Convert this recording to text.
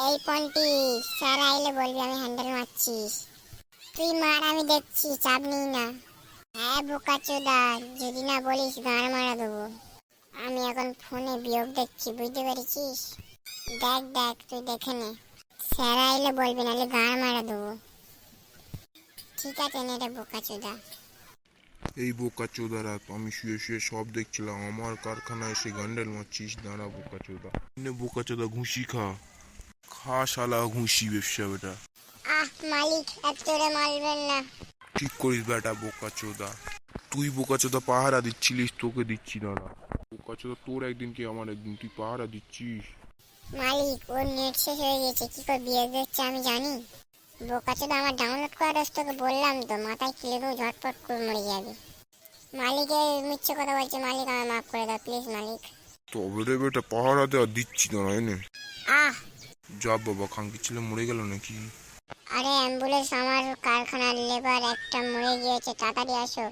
এই পন্টি, স্যার আইলে বলবি আমি হ্যান্ডেল মারছিস। তুই মার, আমি দেখছি, চাপ নিই না। হ্যাঁ বোকাচোদা, যদি না বলিস গাঁড় মারা দেবো। আমি এখন ফোনে বিয়োগ দেখছি, বুঝতে পেরেছিস? দেখ দেখ, তুই দেখে নে। স্যার আইলে বলবি, নাহলে গাঁড় মারা দেবো। ঠিক আছে নে রে বোকাচোদা। এই বোকাচোদারা, আমি শুয়ে শুয়ে সব দেখছিলাম, আমার কারখানায় এসে গ্যান্ডেল মারছিস। দাঁড়া বোকাচোদা, নে বোকাচোদা ঘুষি খা। খা শালা ঘুষি ব্যবসা বেটা। আহ মালিক, এত জোরে মারবেন না। ঠিক করিস বেটা বোকাচোদা। তুই বোকাচোদা পাহারা দিচ্ছিলিস, তোকে দিচ্ছি দাঁড়া। বোকাচোদা তোর একদিন কি আমার একদিন, তুই পাহারা দিচ্ছিস। মালিক, ওর নেট শেষ হয়ে গেছে, কি করে বিয়োগ দেখছে আমি জানি। বোকাচোদা আমার ডাউনলোড করার তোকে বললাম তো, মাথায় কিলে দেবো, ঝটপট করে মরে যাবে। মালিকের মিথ্যে কথা বলছে, মালিক আমার মাফ করে দাও প্লিজ মালিক। তবে রে বেটা পাহারা দেওয়া দিচ্ছি দাঁড়া এনে। আহ, যা বাবা, খাঙ্কি ছেলে মরে গেল নাকি? আরে অ্যাম্বুলেন্স, আমার কারখানার লেবার একটা মরে গিয়েছে, তাড়াতাড়ি আসো।